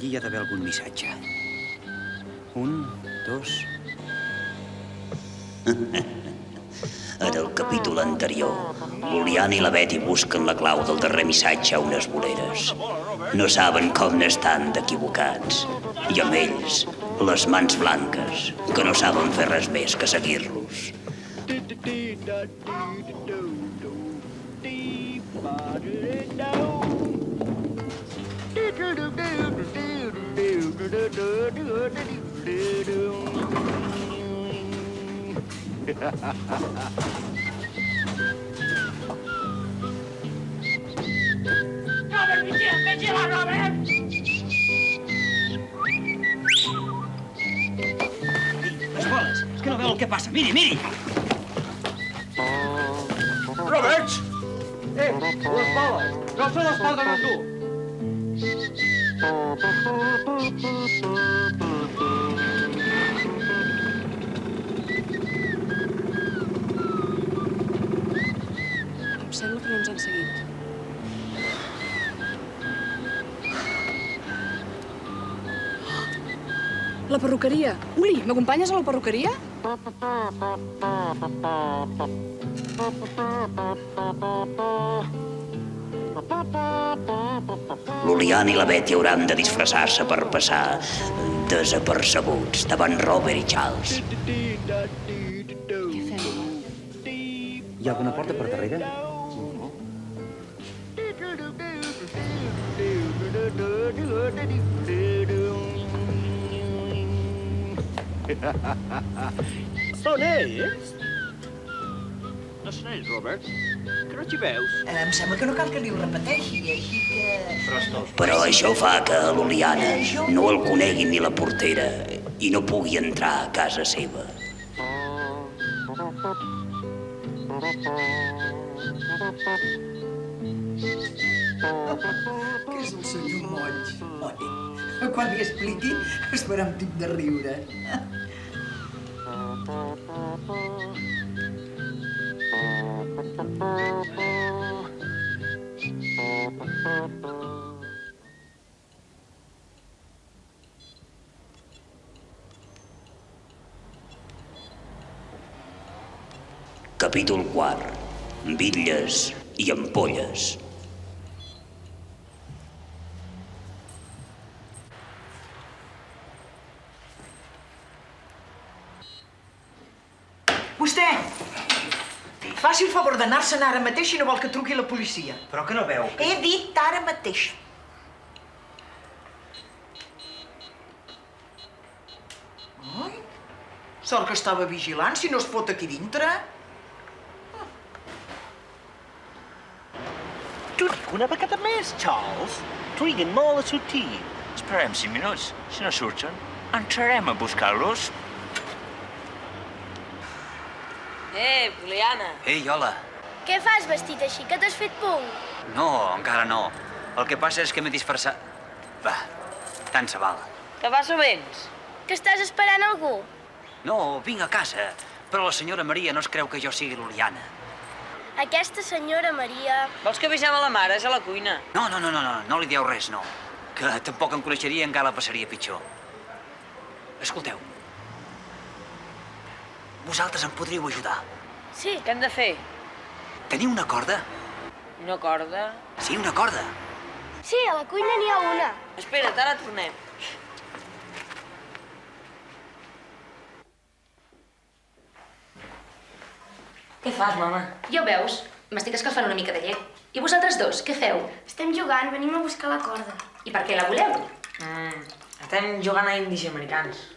aquí hi ha d'haver algun missatge. 1, 2... En el capítol anterior, l'Uliana i la Betty busquen la clau del darrer missatge a unes voleres. No saben com n'estan d'equivocats. I amb ells, les mans blanques, que no saben fer res més que seguir-los. Robert, vigila, Robert! Les boles! És que no veu el que passa. Miri, miri! Roberts! Les boles! No se les poden endur! Em sembla que no ens han seguit. La perruqueria. Uli, m'acompanyes a la perruqueria? L'Uliana i la Betty hauran de disfressar-se per passar desapercebuts davant Robert i Charles. Què fem? Hi ha alguna porta per darrere? Són ells? No són ells, Robert? Que no t'hi veus? Em sembla que no cal que li ho repeteixi, així que... Però això fa que l'Uliana no el conegui ni la portera i no pugui entrar a casa seva. Que és el senyor Moll, oi? Quan li expliqui es farà un tip de riure. Capítol 4. Bitlles i ampolles. Vostè! Faci el favor d'anar-se'n ara mateix si no vol que truqui la policia. Però que no veu? He dit ara mateix. Ai, sort que estava vigilant, si no es fot aquí dintre. Tu dic una vegada més, Charles. Triguen molt a sortir. Esperem 5 minuts. Si no surten, entrarem a buscar-los. Uliana. Ei, hola. Què fas vestit així, que t'has fet punk? No, encara no. El que passa és que m'he disfressat... Va, tant se val. Que vas o vens? Que estàs esperant algú? No, vinc a casa, però la senyora Maria no es creu que jo sigui l'Uliana. Aquesta senyora Maria... Vols que avisem a la mare? És a la cuina. No li dieu res, no. Que tampoc em coneixeria i encara la passaria pitjor. Escolteu. Vosaltres em podríeu ajudar. Sí. Què hem de fer? Teniu una corda? Una corda? Sí, una corda. Sí, a la cuina n'hi ha una. Espera't, ara tornem. Què fas, mama? Ja ho veus? M'estic escalfant una mica de llet. I vosaltres dos, què feu? Estem jugant, venim a buscar la corda. I per què la voleu? Estem jugant a indis americans.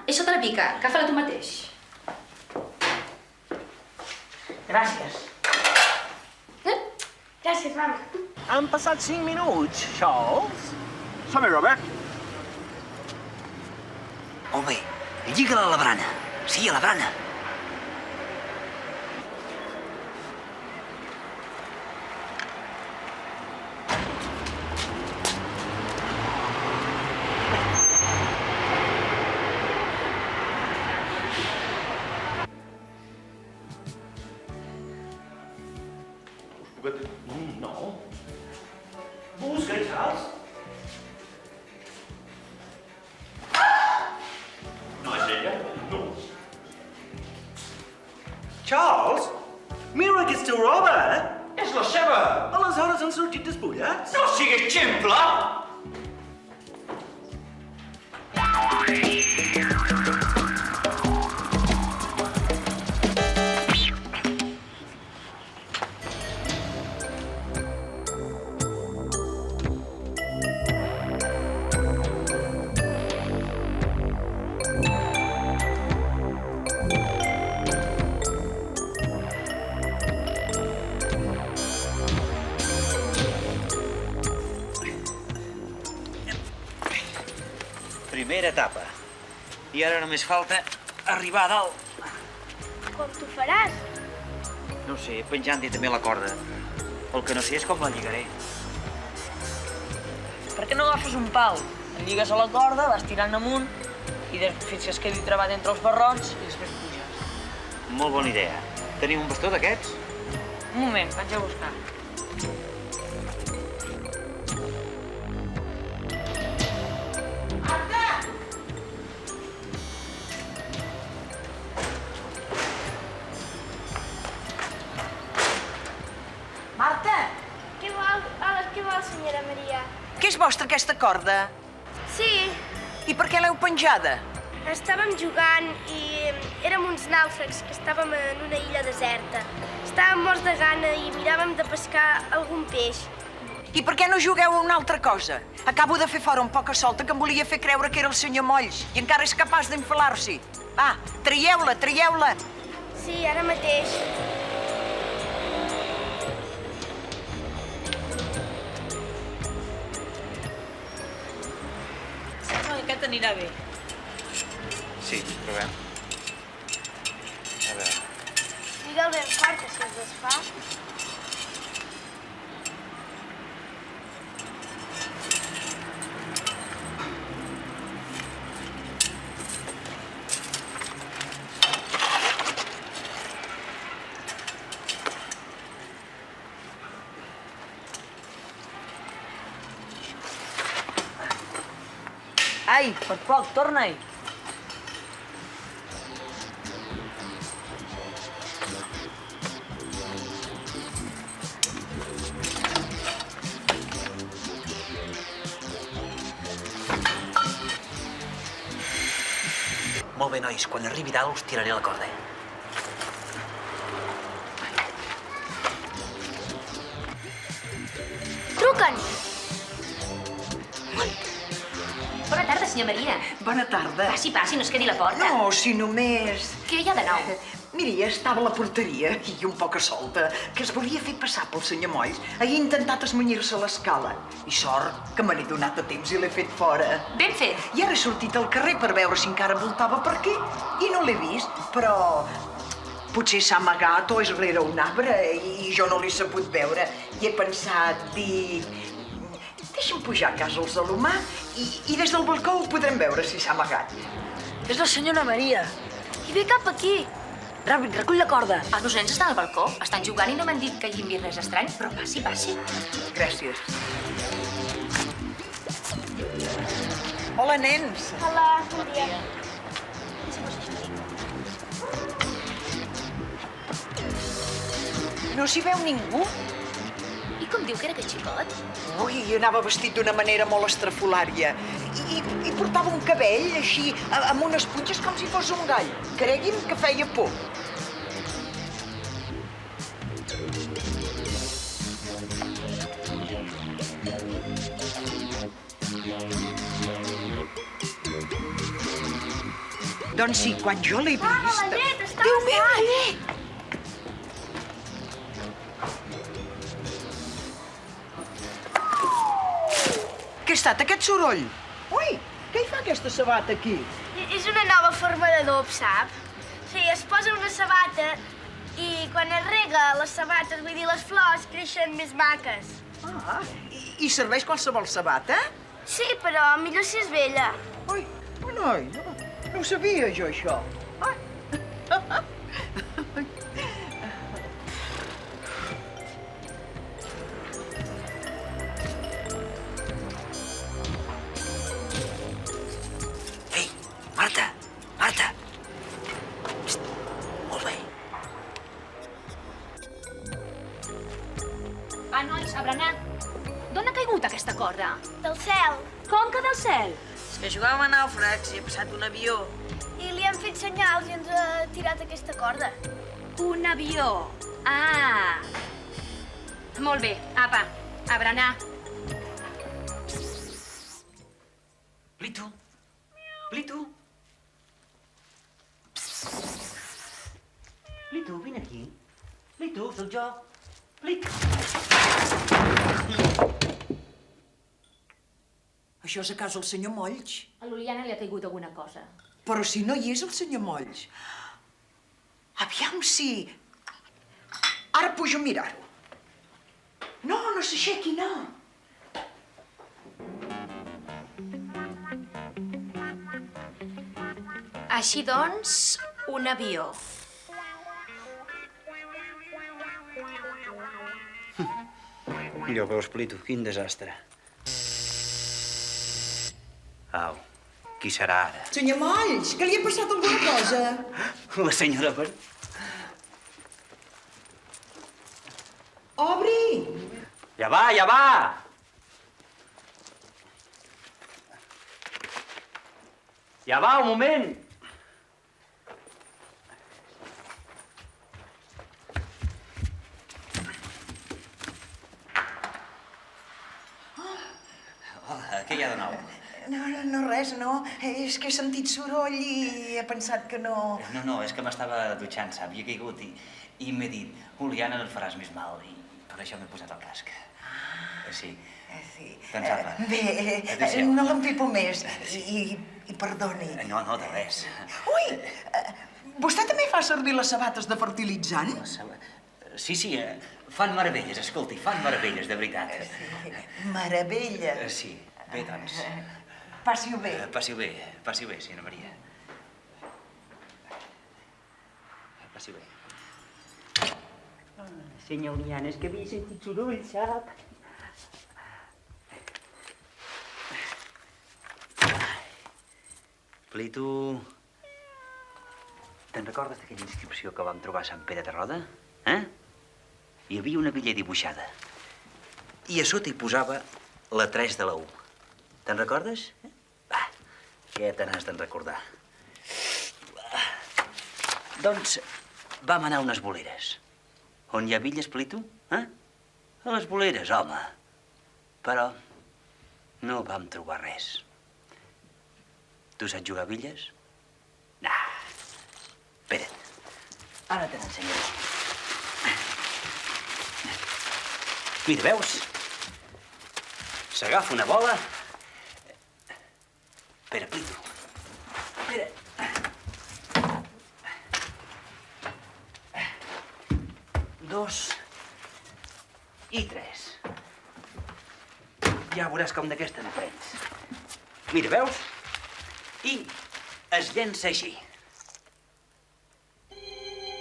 És sota la pica. Agafa-la tu mateix. Gràcies. Gràcies, mama. Han passat 5 minuts, Charles. Som-hi, Robert. Molt bé, lliga-la a la brana. Sí, a la brana. No. Busca, Charles. Charles? Mira que ets teu roba, eh? És la seva! Aleshores han sortit despullats? No siguis ximple! Primera etapa. I ara només falta arribar a dalt. Com t'ho faràs? No ho sé, penjant-hi també la corda. El que no sé és com la lligaré. Per què no agafes un pal? El lligues a la corda, vas tirant amunt i fins que es quedi trebat entre els barrons i després puges. Molt bona idea. Tenim un bastó d'aquests? Un moment, vaig a buscar. Marta! Què vol, senyora Maria? Que és vostra, aquesta corda? Sí, I per què l'heu penjada? estàvem jugant i érem uns nàufrags que estàvem en una illa deserta. Estàvem morts de gana i miràvem de pescar algun peix. I per què no jugueu a una altra cosa? Acabo de fer fora un poca solta que em volia fer creure que era el senyor Molls i encara és capaç d'enfalar-s'hi. Va, traieu-la, traieu-la. Sí, ara mateix. Sembla que aquest anirà bé. Sí, provem. A veure... Digue'l ben fort, que si es desfà. Ai, per poc, torna-hi. Molt bé, nois. Quan arribi dalt us tiraré la corda. Truquen! Bona tarda, senyor Maria. Bona tarda. Passi, passi, no es quedi a la porta. No, si només... Què hi ha de nou? Miri, estava a la porteria i un poc solta, que es volia fer passar pel senyor Molls. Ha intentat esmunyir-se a l'escala. I sort que me n'he donat a temps i l'he fet fora. Ben fet. I ara he sortit al carrer per veure si encara voltava per aquí i no l'he vist, però... Potser s'ha amagat o és rere un arbre i jo no l'he sabut veure. I he pensat, dic... Deixa'm pujar a casa el Salomà i des del balcó ho podrem veure si s'ha amagat. És la senyora Maria. I ve cap aquí. Ràpid, recull la corda. Els meus nens estan al balcó, estan jugant i no m'han dit que hagin vist res estrany, però passi, passi. Gràcies. Hola, nens. Hola, bon dia. No s'hi veu ningú? I com diu que era aquest xicot? Ui, anava vestit d'una manera molt estrafolària. I portava un cabell així, amb unes punxes com si fos un gall. Cregui'm que feia por. Doncs sí, quan jo l'he vist... Mama, la llet, està Déu meu, la llet! Què ha estat aquest soroll? Ui, què hi fa aquesta sabata aquí? És una nova forma d'adob, sap? Sí, es posa una sabata i quan es rega les sabates, vull dir les flors, creixen més maques. Ah, i serveix qualsevol sabata? Sí, però millor si és vella. Ui, noi, no ho sabia jo, això. Ei, Marta! Marta! Psst, molt bé. relax, hi ha passat un avió. I li hem fet senyals i ens ha tirat aquesta corda. Un avió. Ah! Molt bé. Apa, a berenar. Plitu? Plitu? Plitu, vine aquí. Plitu, sóc jo. Plitu. Això és a casa el senyor Molls. A l'Uliana li ha caigut alguna cosa. Però si no hi és el senyor Molls. Aviam si... Ara pujo a mirar-ho. No, no s'aixequi, no. Així doncs, un avió. Ja ho veus, Plitu, quin desastre. Au, qui serà ara? Senyor Molls, que li ha passat alguna cosa? La senyora Per... Obri! Ja va, ja va! Ja va, un moment! Hola, què hi ha de nou? No, res, no. És que he sentit soroll i he pensat que no... No, és que m'estava dutxant, sap? I he caigut i m'he dit, Juliana, no et faràs més mal. I per això m'he posat el casc. Sí. Pensava. Bé, Adéu-siau. no l'empipo més. I perdoni. No, de res. Ui! Vostè també fa servir les sabates de fertilitzant? Sí, fan meravelles, escolti, fan meravelles, de veritat. Meravella. Sí, bé, doncs. Passi-ho bé. Passi-ho bé, senyora Maria. Passi-ho bé. Senyor Uliana, és que havia sentit soroll, sap? Plitu, te'n recordes d'aquella inscripció que vam trobar a Sant Pere de Roda? Hi havia una villa dibuixada. I a sota hi posava la 3 de la U. Te'n recordes? Va, què te n'has d'en recordar? Doncs vam anar a unes boleres. On hi ha villes, Plitu? A les boleres, home. Però no vam trobar res. Tu saps jugar a billes? Espera't. Ara te n'ensenyaré. Mira, veus? S'agafa una bola. Espera, Plitu. Espera. Dos. I 3. Ja veuràs com d'aquesta en prens. Mira, veus? I es llença així.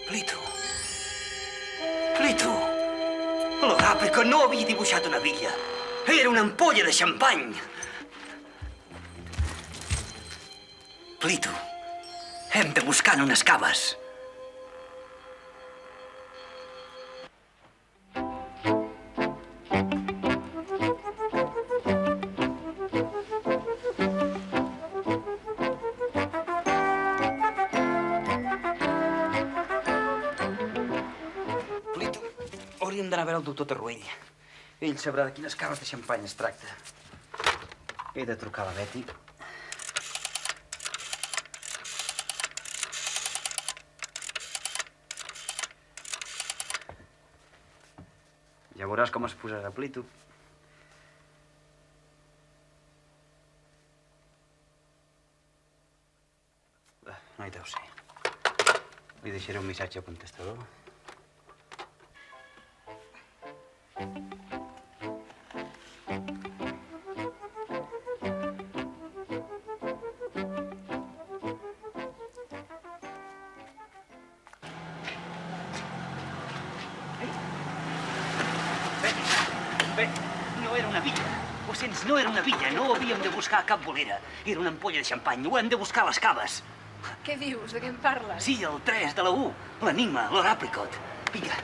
Plitu. L'Orapico no havia dibuixat una villa. Era una ampolla de xampany. Plitu, hem de buscar en unes caves. Hauríem d'anar a veure el doctor Tarruell. Ell sabrà de quines caves de xampany es tracta. He de trucar a la Betty. Ja veuràs com es posarà, Plitu. No hi deu ser. Li deixaré un missatge al contestador. No era una villa. Ho sents, no era una villa. No havíem de buscar cap bolera. Era una ampolla de xampany. Ho hem de buscar a les caves. Què dius? De què em parles? Sí, el 3 de la U. L'enigma, l'oràpricot. Vinga,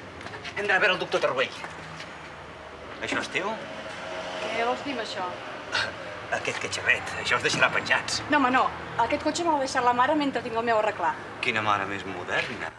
hem d'anar a veure el doctor Tarruell. Això és teu? Què vols dir amb això? Aquest catxarret, això ens deixarà penjats. No, home, no. Aquest cotxe me l'ha deixat la mare mentre tinc el meu arreglar. Quina mare més moderna.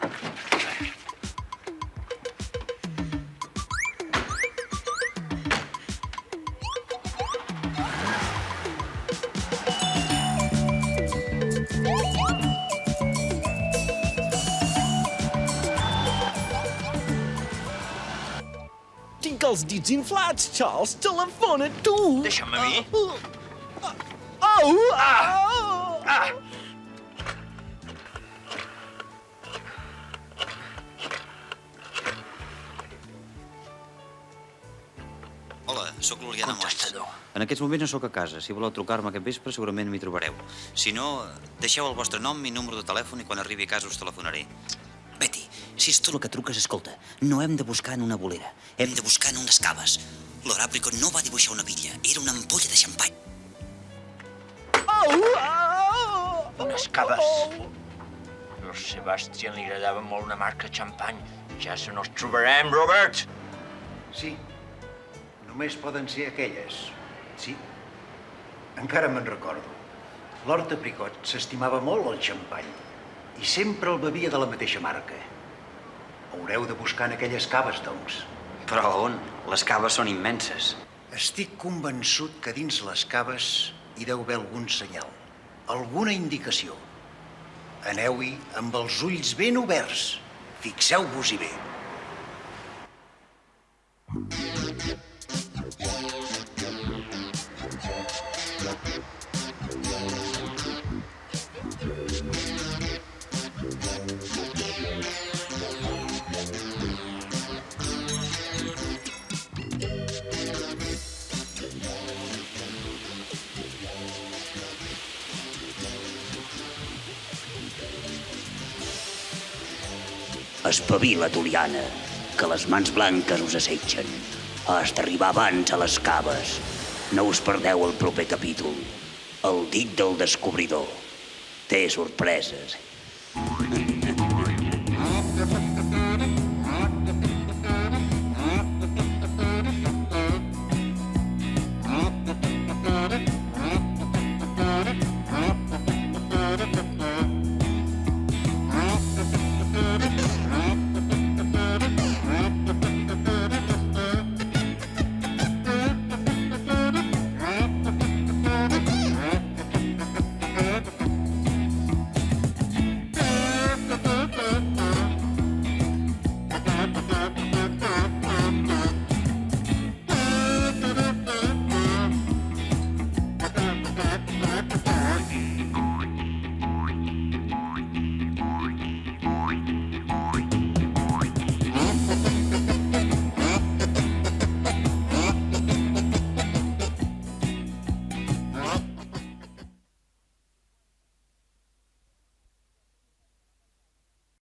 Tinc els dits inflats, Charles. Telefona tu. Deixa'm a mi. Au! Ah! Hola, sóc l'Oriana Moix. Contestador. En aquests moments no sóc a casa. Si voleu trucar-me aquest vespre, segurament m'hi trobareu. Si no, deixeu el vostre nom i número de telèfon i quan arribi a casa us telefonaré. Betty, si és tu el que truques, escolta, no hem de buscar en una bolera, hem de buscar en unes caves. L'Orabricot no va dibuixar una villa, era una ampolla de xampany. Unes caves. Al Sebastián li agradava molt una marca de xampany. Ja se nos trobarem, Robert! Sí, només poden ser aquelles. Sí, encara me'n recordo. Lord Apricot s'estimava molt el xampany i sempre el bevia de la mateixa marca. Haureu de buscar en aquelles caves, doncs. Però on? Les caves són immenses. Estic convençut que dins les caves hi deu haver algun senyal, alguna indicació. Aneu-hi amb els ulls ben oberts. Fixeu-vos-hi bé. Espavila, Tuliana, que les mans blanques us assetgen. Has d'arribar abans a les caves. No us perdeu el proper capítol. El dit del descobridor. Té sorpreses.